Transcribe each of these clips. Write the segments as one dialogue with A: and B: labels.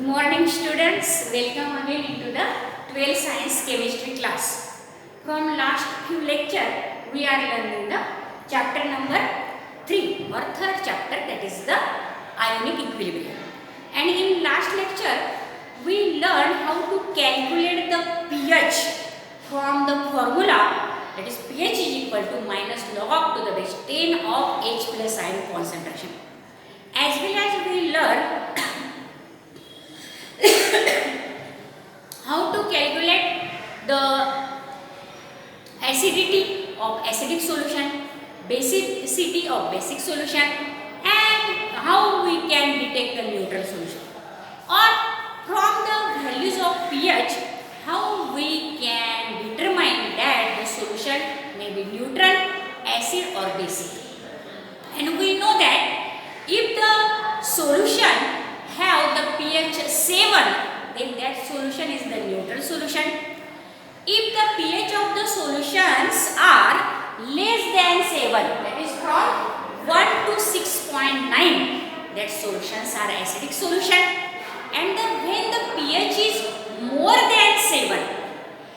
A: Morning students, welcome again into the 12th science chemistry class. From last few lecture we are learning the chapter number 3 or third chapter, that is the ionic equilibrium. And in last lecture we learned how to calculate the pH from the formula, that is pH is equal to minus log to the base 10 of H plus ion concentration. As well as we learn how to calculate the acidity of acidic solution, basicity of basic solution, and how we can detect the neutral solution. Or from the values of pH, how we can determine that the solution may be neutral, acid or basic. And we know that if the solution have the pH 7, then that solution is the neutral solution. If the pH of the solutions are less than 7, that is from 1 to 6.9, that solutions are acidic solution. And when the pH is more than 7,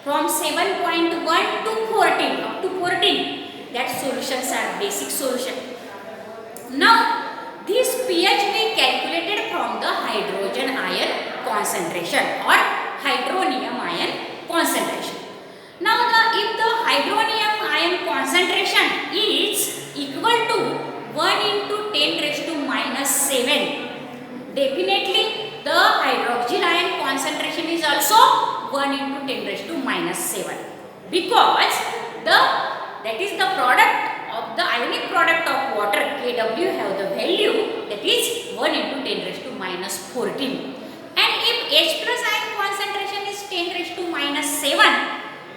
A: from 7.1 to 14, up to 14, that solutions are basic solution. Now, this pH we calculated from the hydrogen ion concentration or hydronium ion concentration. Now, if the hydronium ion concentration is equal to 1 into 10 raised to minus 7, definitely the hydroxyl ion concentration is also 1 into 10 raised to minus 7, because that is the product of the ionic product of water Kw have the value that is 1 into 10 raised to minus 14. And if H plus ion concentration is 10 raised to minus 7,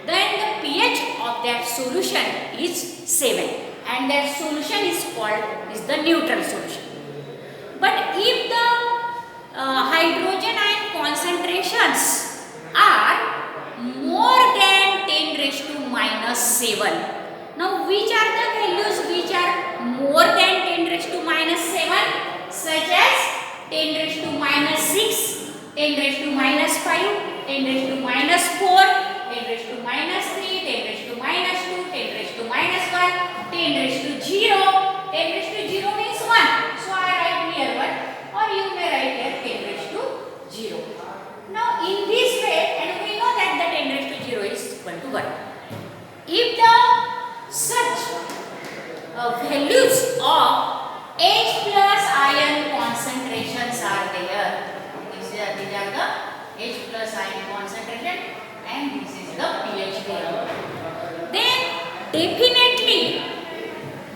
A: then the pH of that solution is 7, and that solution is the neutral solution. But if the hydrogen ion concentrations are more than 10 raised to minus 7, now which are the values which are more than 10 raised to minus 7, such as 10 raised to minus 6, 10 raised to minus 5, 10 raised to minus 4, 10 raised to minus 3, 10 raised to minus 2, 10 raised to minus 1, 10 raised to 0, 10 raised to 0 means 1. So I write here 1, or you may write here 10 raised to 0. Now in this way, and we know that the 10 raised to 0 is equal to 1. If the such values of H plus ion concentrations are there, these are the H plus ion concentration and this is the pH value, then definitely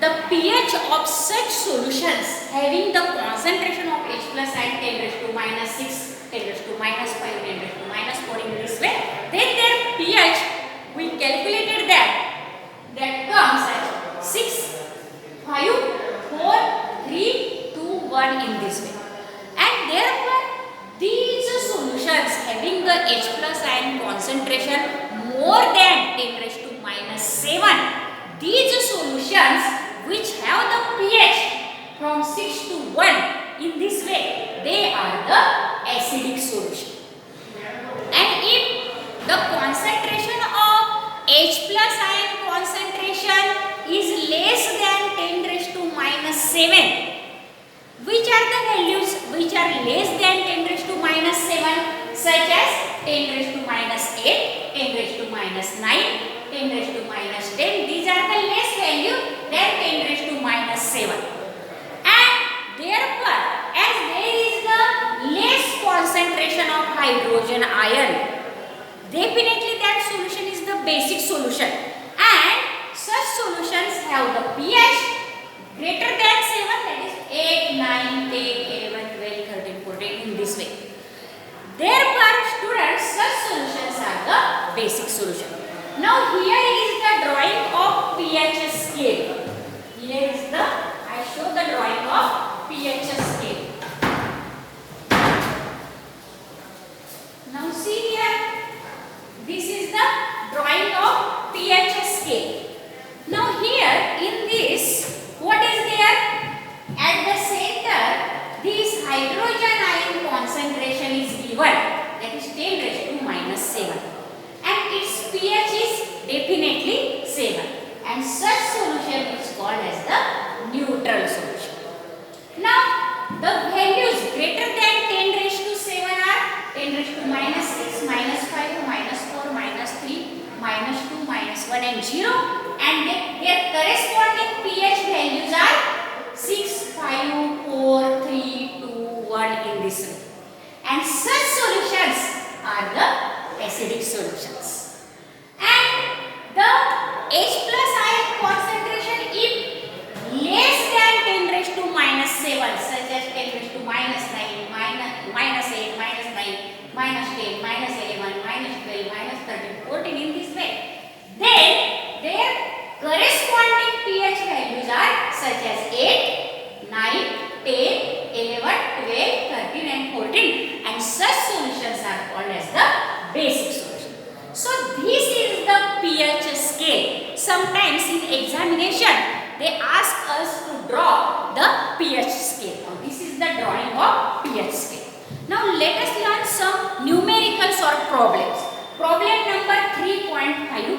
A: the pH of such solutions having the concentration of H plus ion 10 raised to minus 6, 10 raised to minus 5, 10 raised to minus 4 in this way, then their pH we calculated that comes as 6, 5, 4, 3, 2, 1 in this way. And therefore, these solutions having the H plus ion concentration more than 10 raised to minus 7, these solutions which have the pH from 6 to 1 in this way, they are the acidic solution. And if the concentration of H plus ion concentration is less than 10 raised to minus 7, which are the values which are less than 10 raised to minus 7, such as 10 raised to minus 8, 10 raised to minus 9, 10 raised to minus 10, these are the less value than 10 raised to minus 7. And therefore, as there is the less concentration of hydrogen ion, definitely that solution is the basic solution, and such solutions have the pH greater than 7, that is 8, 9, 10, 11, 12, 13, 14 in this way. Therefore, students, such solutions are the basic solution. Now here is the drawing of pH scale. Here is the, I show the drawing of pH scale. Now see here, this is the drawing of pH scale. Now here in this, what is there? At the center, this hydrogen ion concentration is given. given, that is 10 raised to minus 7, and its pH is definitely 7, and such solution is called as the neutral solution. Now the values greater than 10 raised to 7 are 10 raised to minus 6, minus 5, minus 4, minus 3, minus 2, minus 1 and 0, and their corresponding pH values are 6, 5, 4, 3, 2, 1 in this way. And such solutions are the acidic solutions. And the H plus ion concentration if less than 10 raised to minus 7, such as 10 raised to minus 9, minus 8, minus 9, minus 10, minus 11, minus 12, minus 13, 14 in this way, then their corresponding pH values are such as 8, 9, 10, 11, 12, 13 and 14, and such solutions are called as the basic solution. So this is the pH scale. Sometimes in examination they ask us to draw the pH scale. Now this is the drawing of pH scale. Now let us learn some numericals or problems. Problem number 3.5.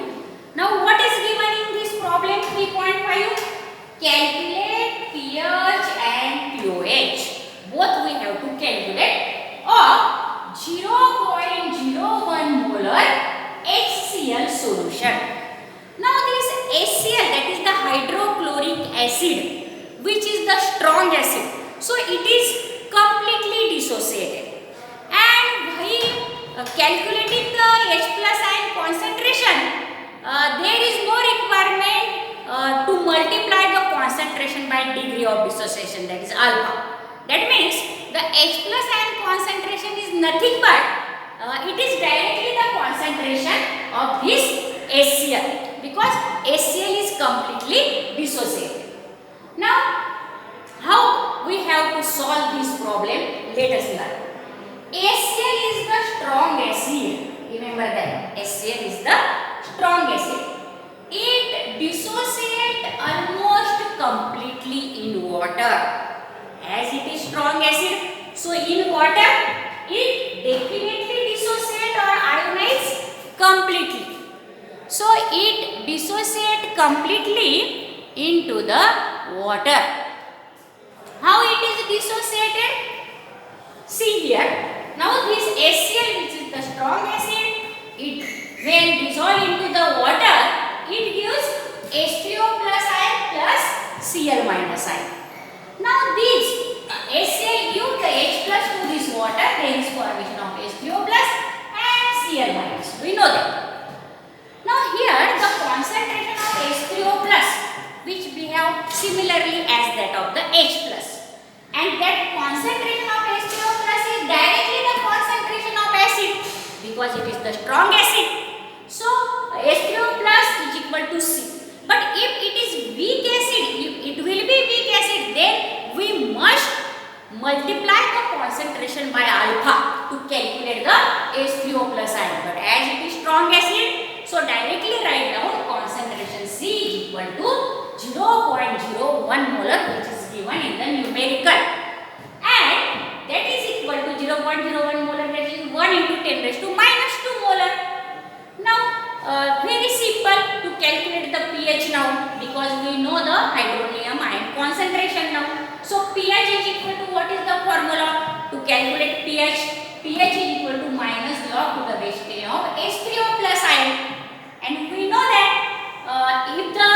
A: Now what is given in this problem 3.5? Calculate pH and pOH. Both we have to calculate of 0.01 molar HCl solution. Now this HCl, that is the hydrochloric acid, which is the strong acid. So it is completely dissociated. And by calculating the H plus ion concentration, there is no requirement to multiply the concentration by degree of dissociation, that is alpha. That means the H plus ion concentration is nothing but it is directly the concentration of this HCl, because HCl is completely dissociated. Now how we have to solve this problem? Let us learn. HCl is the strong acid. Remember that HCl is the strong acid. It dissociates almost completely in water. As it is strong acid, so in water it definitely dissociates or ionizes completely. So it dissociates completely into the water. How it is dissociated? See here. Now this HCl, which is the strong acid, it when dissolved into the water, it gives H3O plus ion plus Cl minus ion. Now this HCl gives the H plus to this water, there is formation of H3O plus and Cl minus. We know that. Now here the concentration of H3O plus, which behave similarly as that of the H plus, and that concentration of H3O plus is directly the concentration of acid, because it is the strong acid. So H3O plus is equal to C. But if it is weak acid, if it will be weak acid, then we must multiply the concentration by alpha to calculate the H3O plus ion. But as it is strong acid, so directly write down concentration C is equal to 0.01 molar, which is given in the numerical, and that is equal to 0.01 molar, that is 1 into 10 raised to minus 2 molar. Now very simple to calculate the pH now, because we know the hydronium ion concentration now. So pH is equal to, what is the formula to calculate pH? pH is equal to minus log to the base 10 of H3O plus ion, and we know that if the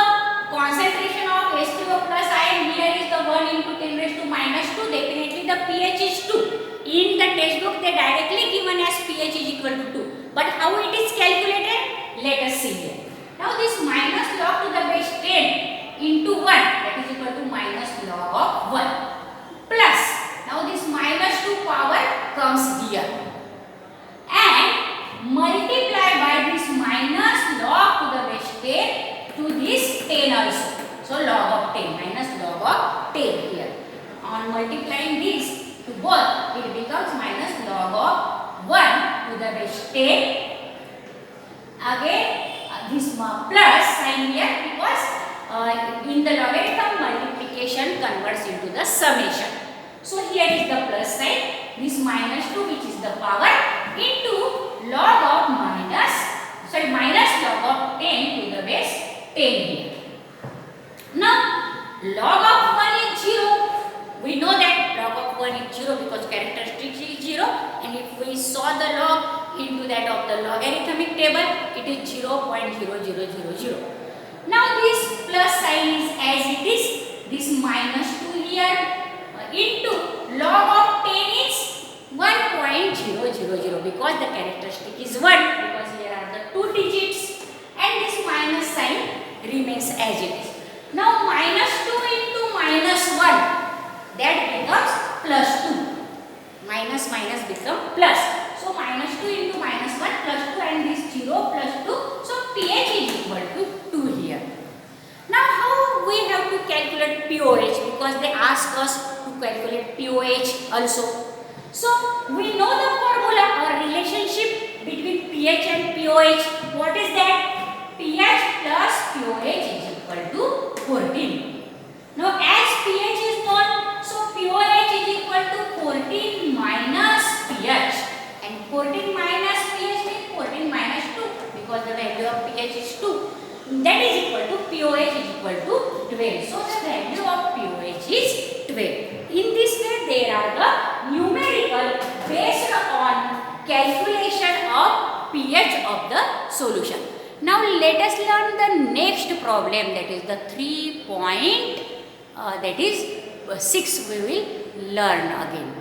A: concentration of H3O plus ion here is the 1 into 10 raised to minus 2, definitely the pH is 2. In the textbook they directly given as pH is equal to 2. But how it is calculated? Let us see here. Now this minus log to the base 10 into 1, that is equal to minus log of 1, plus, now this minus 2 power comes here, and multiply by this minus log to the base 10 to this 10 also. So log of 10, minus log of 10 here. On multiplying this to both, it becomes minus log of 1 to the base 10. Again this plus sign here, because in the logarithm multiplication converts into the summation. So here is the plus sign. this minus 2, which is the power, into log of minus log of 10 to the base 10 here. Now log of 1 is 0. We know that log of 1 is 0 because characteristic is 0, and if we saw the log into that of the logarithmic table, it is 0.0000. Now this plus sign is as it is, this minus 2 here into log of 10 is 1.000 because the characteristic is 1, because here are the 2 digits, and this minus sign remains as it is. Now minus 2 into minus 1, that becomes plus 2. Minus become plus. So minus 2 into minus 1 plus 2, and this 0 plus 2. So pH is equal to 2 here. Now how we have to calculate pOH, because they ask us to calculate pOH also. So we know the formula or relationship between pH and pOH. What is that? pH plus pOH is equal to 14. Now as pH is known, so pOH is equal to 14 minus pH, and 14 minus pH means 14 minus 2, because the value of pH is 2. That is equal to pOH is equal to 12. So the value of pOH is 12. In this way, there are the numerical based on calculation of pH of the solution. Now let us learn the next problem, that is the 3.6 we will learn again.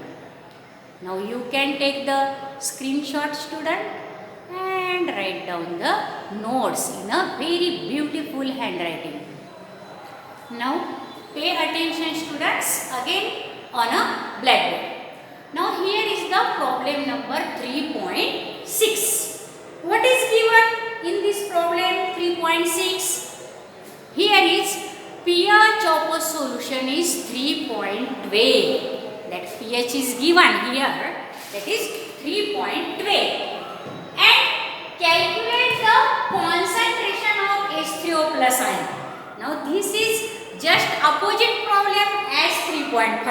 A: Now you can take the screenshot, student, and write down the notes in a very beautiful handwriting. Now pay attention, students, again on a blackboard. Now here is the problem number 3.6. What is given in this problem 3.6? Here is pH of a solution is 3.12. That pH is given here, that is 3.12. And calculate the concentration of H3O plus ion. Now this is just opposite problem as 3.5.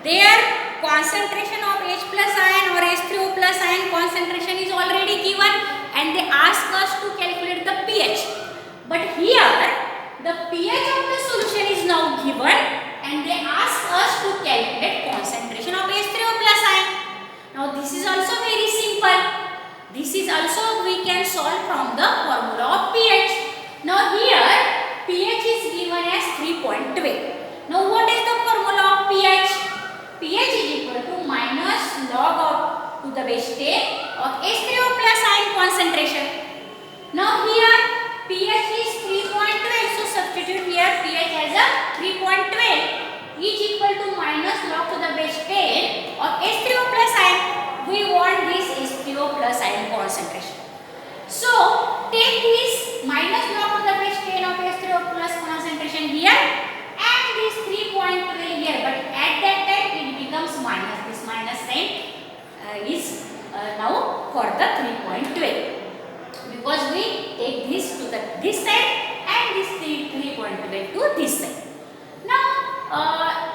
A: Their concentration of H plus ion or H3O plus ion concentration is already given, and they ask us to calculate the pH. But here the pH of the solution is now given, and they ask us to calculate concentration of H3O plus ion. Now this is also very simple. This is also we can solve from the formula of pH. Now here pH is given as 3.12. Now what is the formula of pH? pH is equal to minus log of to the base 10 of H3O plus ion concentration. Now here pH is 3.12, so substitute here pH as a 3.12 is equal to minus log to the base 10 of H3O plus ion. We want this H3O plus ion concentration. So take this minus log to the base 10 of H3O plus concentration here, and this 3.12 here, but at that time it becomes minus. This minus sign is now for the 3.12, because we take this to the this side and this 3.12 to this side. Now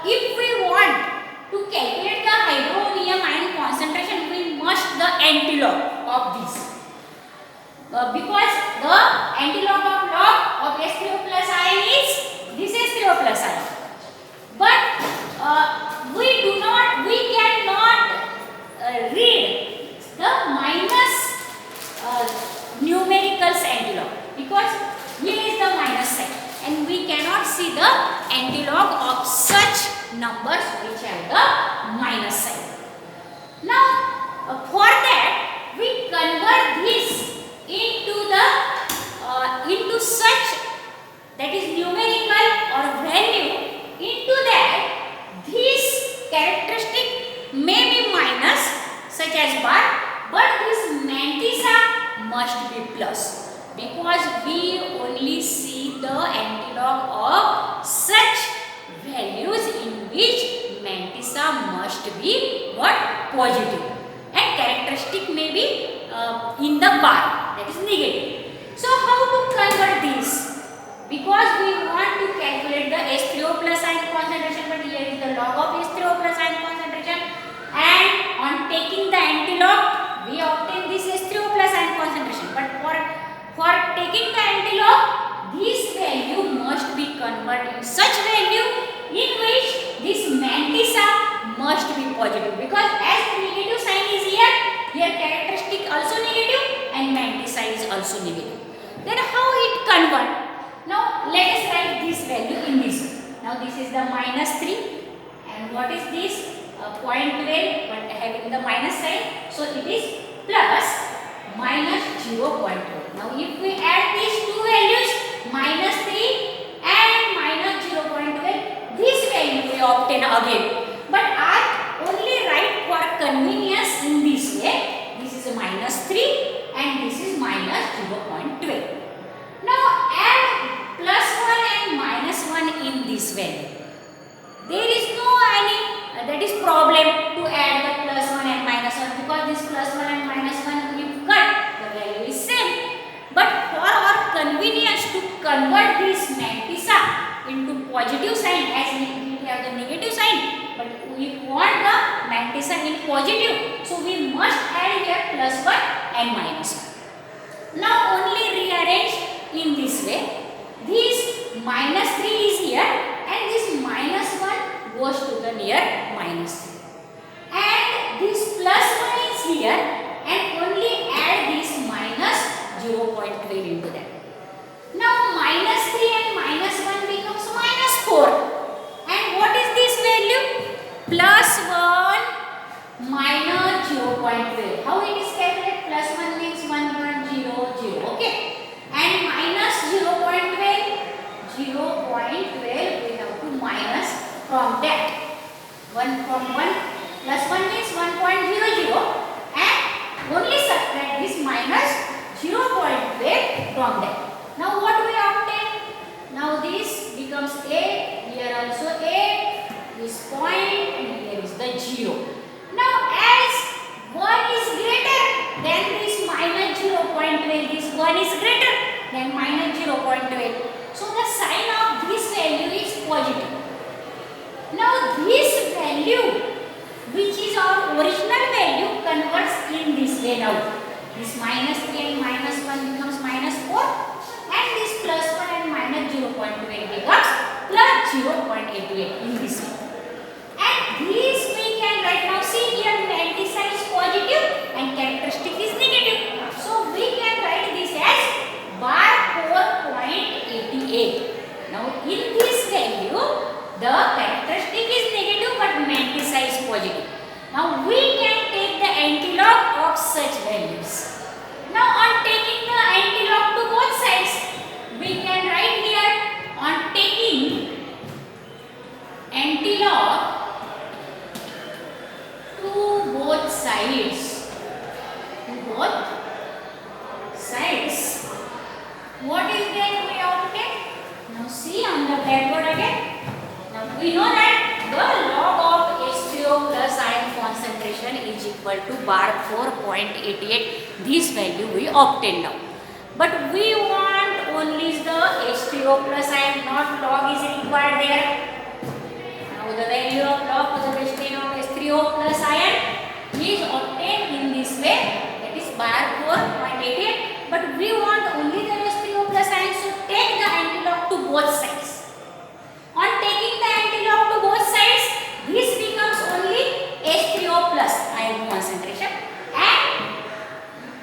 A: if we want to calculate the hydronium ion concentration, we must the antilog of this, because the antilog of log of H3O plus ion is this H3O plus ion. But we cannot read the minus numericals antilog, because here is the minus sign, and we cannot see the antilog of such numbers which have the minus sign. Now for that we convert this into the into such, that is numerical or value, into that this characteristic may be minus such as bar, but this mantissa must be plus, because we only see the antilog of such values in which mantissa must be what? Positive, and characteristic may be in the bar, that is negative. So how to convert this? Because we want to calculate the H3O plus ion concentration, but here is the log of H3O plus ion concentration, and must be positive because as the negative sign is here, here characteristic also negative and mantissa is also negative. Then how it convert? Now let us write this value in this. Now this is the -3 and what is this? 0.12 but having the minus sign, so it is plus minus 0.12. Now if we add these two values -3 and minus 0.12, this value we obtain again. But I only write for convenience in this way. This is a -3 and this is minus 0.12. Now add +1 and -1 in this value. There is no any that is problem to add the +1 and -1 because this +1 and -1 if cut, the value is same. But for our convenience to convert this mantissa into positive sign, as we have the negative sign, but we want the mantissa in positive, so we must add here +1 and -1. Now only rearrange in this way. This -3 is here and this -1 goes to the near -3 and this +1 is here and only add this minus 0.12 into that. Now -3 and -1 becomes -4 and what is this value? +1 minus 0.12. How it is calculated? +1 means 1.00, okay, and minus 0.12 we have to minus from that. 1 from 1 +1 means 1.00 and only subtract this minus 0.12 from that. Now what we obtain? Now this becomes 8, here also 8, this point and here is the 0. Now as 1 is greater than this minus 0.12, this 1 is greater than minus 0.12. So the sign of this value is positive. Now this value, which is our original value, converts in this way now. This -3 and -1 becomes -4 and this +1 and minus 0.12 becomes plus 0.88 in this way. And this we can right now see here mantissa is positive and characteristic is negative. So we can write this as bar 4.88. Now in this value the characteristic is negative but mantissa is positive. Now we can take the antilog of such values. Now on taking the antilog to both sides, we can write here on taking antilog to both sides. To both sides. What is then we obtain? Now see on the blackboard again. Now we know that the log of H3O plus ion concentration is equal to bar 4.88. This value we obtain now. But we want only the H3O plus ion, not log is required there. Now the value of log to the base 10 of H3O plus ion is obtained in this way, that is bar 4.88. But we want only the H3O plus ion, so take the antilog to both sides. On taking the antilog to both sides, this becomes only H3O plus ion concentration and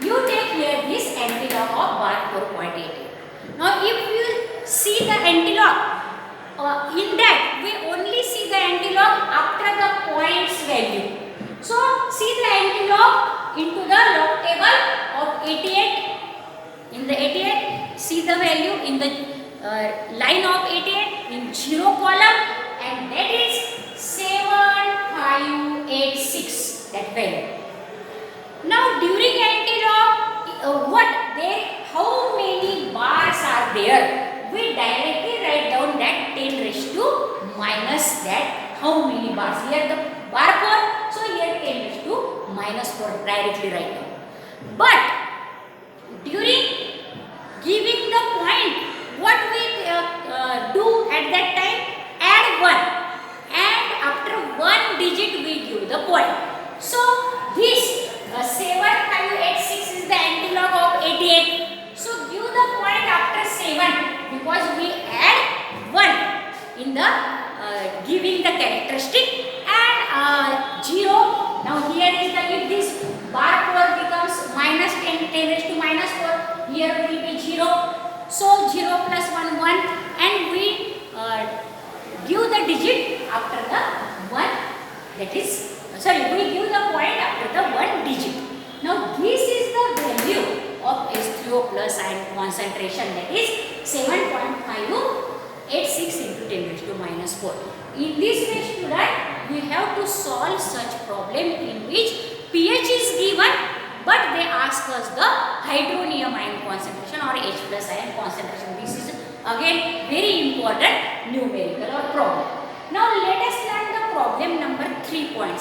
A: you take here this antilog of bar 4.88. Now if you see the antilog, in that we only see the antilog after the points value. So see the antilog into the log table of 88. In the 88, see the value in the line of 88 in 0 column and that is 7586, that value. Now during antilog, how many bars are there? We directly write down that 10 raised to minus that how many bars. Here the bar 4, so here 10 raised to minus 4 directly write down. But during giving the point, what we do at that time? Add 1 and after 1 digit we give the point. So this 7586 is the antilog of 88. So give the point after 7 because we add 1 in the giving the characteristic and 0. Now here is the, if this bar 4 becomes minus 10, 10 raised to minus 4, here will be 0. So 0 plus 1, 1, and we give the digit after the 1, that is, sorry, we give the point after the 1 digit. Now this is the value of H3O plus ion concentration, that is 7.586 into 10 raised to minus 4. In this way, student, we have to solve such problem in which pH is given, but they ask us the hydronium ion concentration or H plus ion concentration. This is again very important numerical or problem. Now let us learn the problem number 3.7.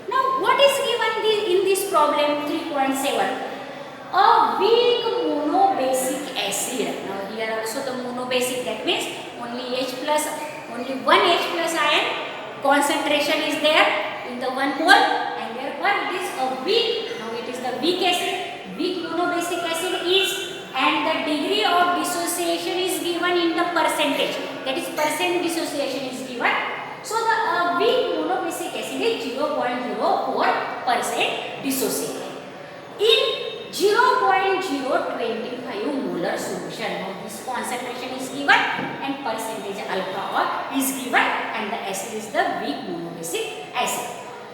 A: Now what is given in this problem 3.7? A weak monobasic acid. Now here also the monobasic, that means only one H plus ion concentration is there in the 1 mole, and therefore it is a weak. Now it is the weak acid. Weak monobasic acid is, and the degree of dissociation is given in the percentage. That is percent dissociation is given. So the weak monobasic acid is 0.04% dissociated in 0.025 molar solution. Now this concentration is given and percentage alpha is given, and the acid is the weak monobasic acid.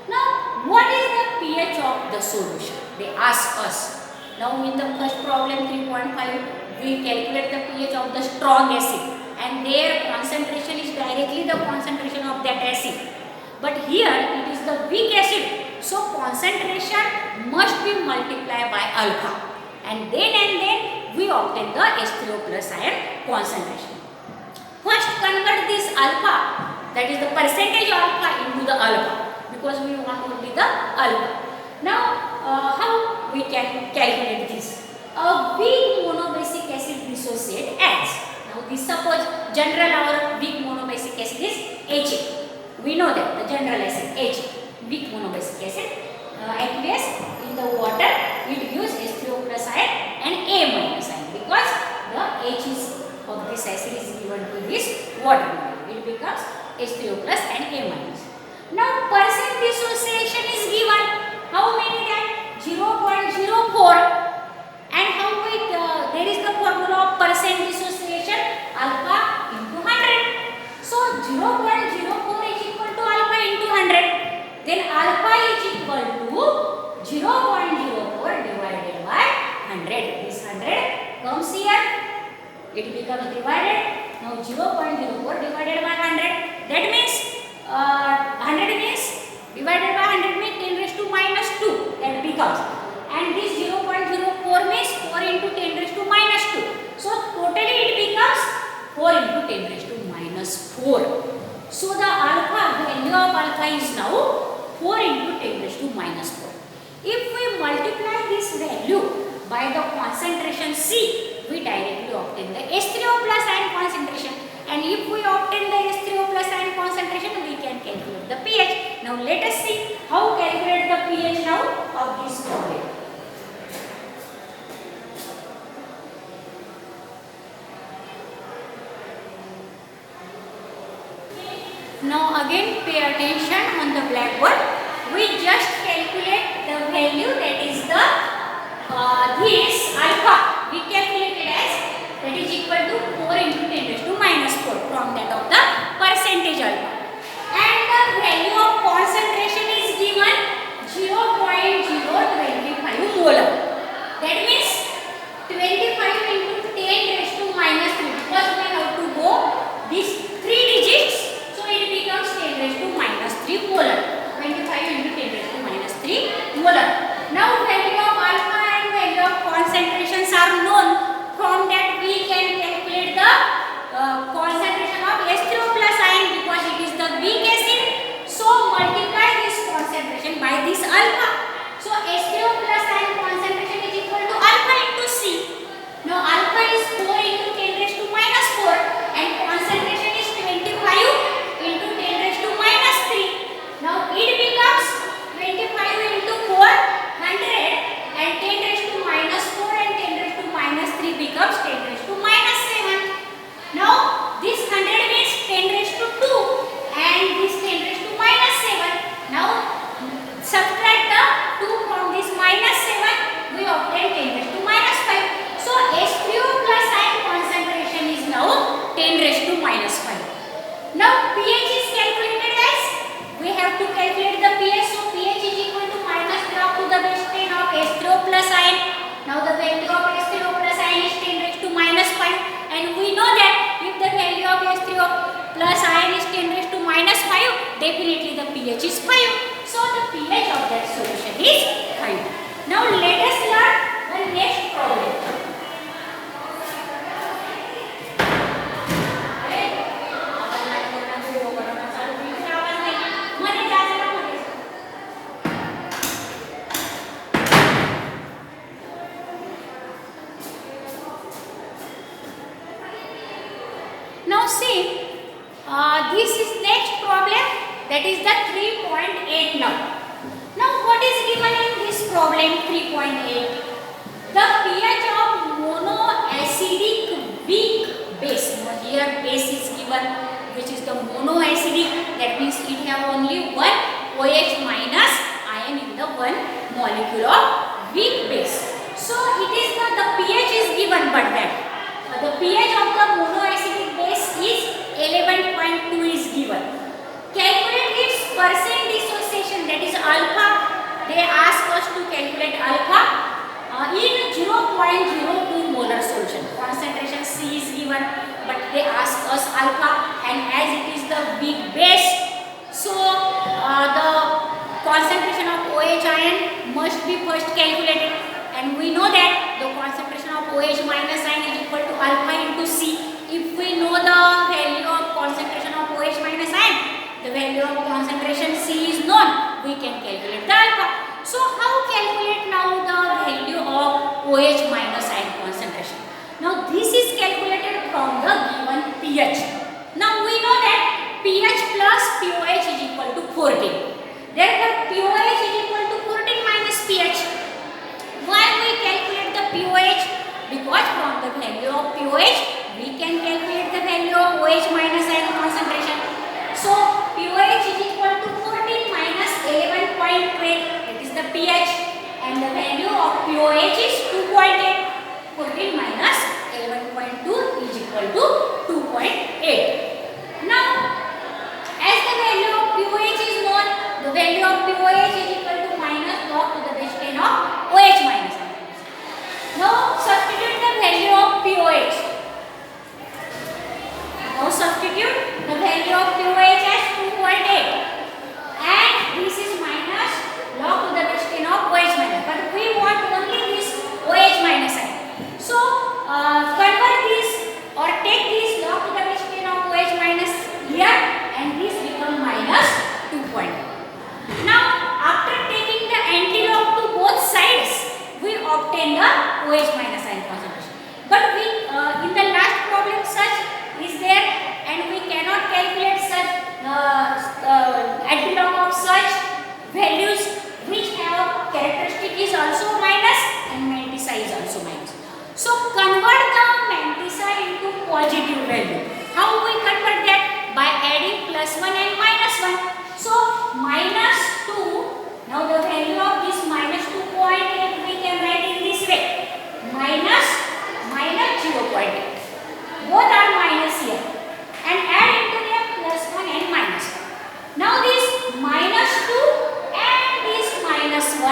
A: Now what is the pH of the solution? They ask us. Now in the first problem 3.5, we calculate the pH of the strong acid, and their concentration is directly the concentration of that acid. But here it is the weak acid, so concentration must be multiplied by alpha, and then we obtain the H3O plus ion concentration. First convert this alpha, that is the percentage alpha, into the alpha, because we want only the alpha. Now how we can calculate this? A weak monobasic acid dissociate as. Now this, suppose general our weak monobasic acid is H. We know that the general acid H, weak monobasic acid, aqueous in the water, it gives H3O plus ion and A minus ion, because the H is of this acid is given to this water molecule. It becomes H3O plus and A minus. Now percent dissociation is given. How many that? 0.04. And how we there is the formula of percent dissociation, alpha into 100. So 0.04 is equal to alpha into 100. Then alpha is equal to 0.04 divided by 100. This 100 comes here. It becomes divided. Now 0.04 divided by 100. That means 100 means divided by 100 means 10 raised to minus 2. That becomes. And this 0.04 means 4 into 10 raised to minus 2. So totally it becomes 4 into 10 raised to minus 4. So the alpha, value of alpha is now 4 into 10 raised to minus 4. If we multiply this value by the concentration C, we directly obtain the H3O plus ion concentration. And if we obtain the H3O plus ion concentration, we can calculate the pH. Now let us see how calculate the pH now of this problem. Now again pay attention on the blackboard. We just calculate the value, that is the this alpha. We calculated as that is equal to 4 into 10 raised to minus 4 from that of the percentage alpha. And the value of concentration is given 0.025 molar. That means 25 into 10 raised to minus 3, because we have to go these 3 digits. So it becomes 10 raised to minus 3 molar. 25 into 10 raised to minus 3 molar. Now value of alpha and value of concentrations are known. From that we can calculate the concentration of H3O plus ion, because it is the weak acid. So multiply this concentration by this alpha. So H3O plus ion concentration is equal to alpha into C. Now alpha is 4 into 10 raised to minus 4 and concentration is 25 into 10 raised to minus 3. Now it becomes 25 into 4, 100, and 10 raised to minus 4 and 10 raised to minus 3 becomes 10 raised to minus 7. Now this 100 means 10 raised to 2 and this 10 raised to minus 7. have to calculate the pH. So pH is equal to minus log to the base 10 of H3O plus ion. Now the value of H3O plus ion is 10 raised to minus 5, and we know that if the value of H3O plus ion is 10 raised to minus 5, definitely the pH is 5. So the pH of that solution is 5. Now let us learn the next problem. Now see, this is next problem, that is the 3.8 now. Now what is given in this problem 3.8? The pH of monoacidic weak base. Now here base is given, which is the monoacidic, that means it have only one OH minus ion in the one molecule of weak base. So it is the pH is given, but that the pH of the monoacidic base is 11.2 is given. Calculate its percent dissociation, that is alpha. They ask us to calculate alpha in 0.02 molar solution. Concentration C is given, but they ask us alpha, and as it is the weak base, so the concentration of OH ion must be first calculated, and we know that the concentration of OH minus ion is equal to alpha into C. If we know the value of concentration of OH minus ion, the value of concentration C is known, we can calculate the alpha. So how calculate now the value of OH minus ion concentration? Now this is calculated from the given pH. Now we know that pH plus pOH is equal to 14. Therefore pOH is equal to 14 minus pH. Why we calculate the pOH? Because from the value of pOH we can calculate the value of OH minus ion concentration. So pOH is equal to 14 minus 11.8, that is the pH, and the value of pOH is 2.8. 14 minus 11.2 is equal to 2.8. Now as the value of pOH is known, the value of pOH is equal to minus log to the base 10 of OH minus ion. Now substitute the value of pOH. Now substitute the value of pOH as 2.8, and this is minus log to the base 10 of OH minus, but we want only this OH minus ion. So convert this or take this log to the base 10 of OH minus here, and this become minus 2.8. Now after taking the antilog to both sides, we obtain the OH minus ion concentration. But we in the last problem such is there, and we cannot calculate such antilog of such values which have characteristic is also minus and mantissa is also minus. So convert the mantissa into positive value. How we convert that? By adding plus 1 and minus 1. So minus 2. Now the value of this minus 2.8 we can write in this way. Minus 0.8. Both are minus here. And add into them plus 1 and minus 1. Now this minus 2 and this minus 1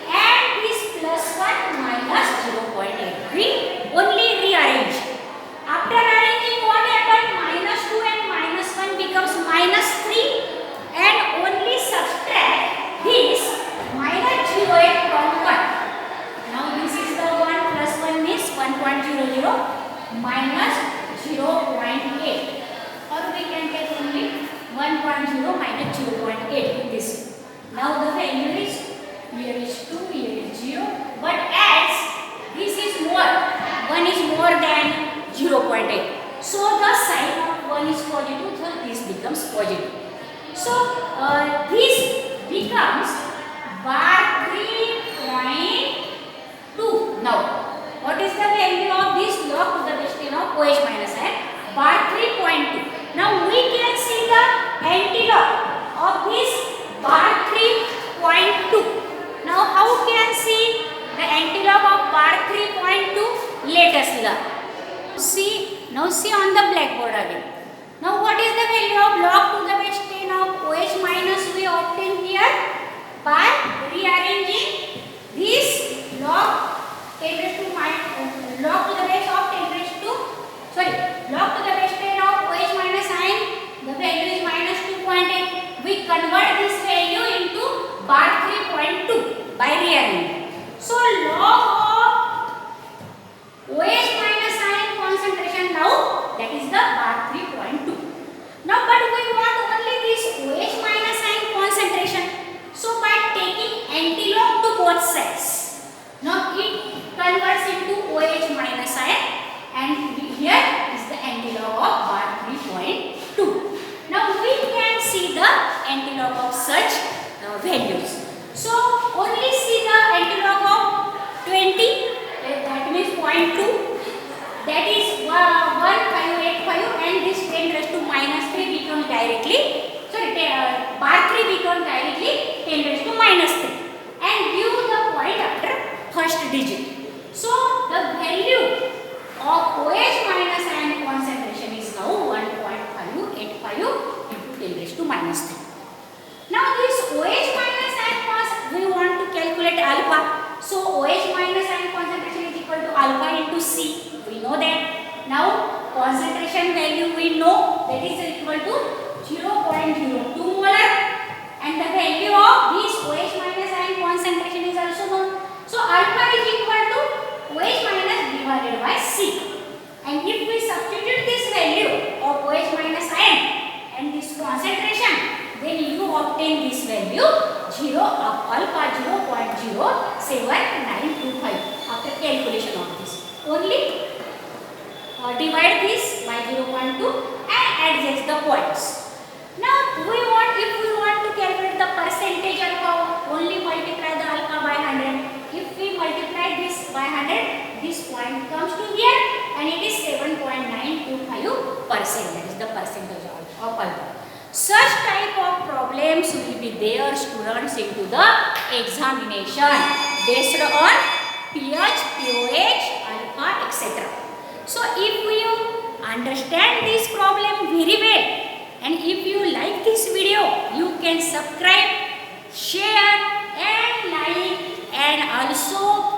A: and this plus 1 minus 0.8. We only rearrange. After arranging, what happened? Minus 2 and minus 1 becomes minus 3, and only subtract this minus 0.8 from 1. Now this is the 1 plus 1 means 1.00 minus 0.8, or we can take only 1.0 minus 0.8 in this. Now the value is, here is 2, here is 0, but as this is more, 1 is more than 0.8. So the sign of 1 is positive, so this becomes positive. So this becomes bar 3.2. Now what is the value of this log to the base 10 of OH minus ion? Bar 3.2. Now we can see the antilog of this bar 3.2. Now how can see the antilog of bar 3.2? Let us learn. Now see on the blackboard again. Now what is the value of log to the base 10 of OH minus convert this value into bar 3.2 by rearranging. So log of OH minus ion concentration now, that is the bar 3.2. Now but we want only this OH minus ion concentration. So by taking antilog to both sides, now it converts into OH minus ion, and here is the antilog of bar 3.2. Now we can see the antilog of such values. So only see the antilog of 20, that means 0.2, that is 1585, and this 10 raised to minus 3 becomes directly, bar 3 becomes directly 10 raised to minus 3, and give the point after first digit. So the value of OH minus ion concentration is now 1.585 into 10 raised to minus 3. Now this OH minus ion we want to calculate alpha. So OH minus ion concentration is equal to alpha into C. We know that. Now concentration value we know, that is equal to 0.02 molar, and the value of this OH minus ion concentration is also known. So alpha is equal to OH minus divided by C. And if we substitute this value of OH minus ion and this concentration, then you obtain this value alpha 0.07925 after calculation of this. Only divide this by 0.2 and adjust the points. Now if we want to calculate the percentage alpha, only multiply the alpha by 100. If we multiply this by 100, this point comes to here, and it is 7.925%. That is the percentage of alpha. Such type of problems will be there, students, into the examination based on pH, pOH, alpha, etc. So if you understand this problem very well, and if you like this video, you can subscribe, share and like, and also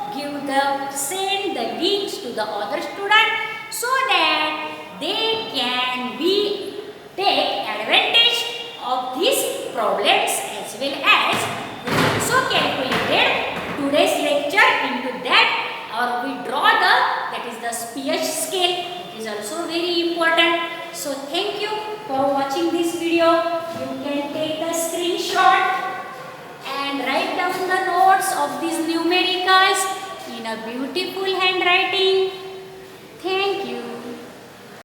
A: send the links to the other students, so that they can take advantage of these problems, as well as we also calculated today's lecture into that, or we draw that is the pH scale. It is also very important. So thank you for watching this video. You can take the screenshot and write down the notes of these numericals in a beautiful handwriting.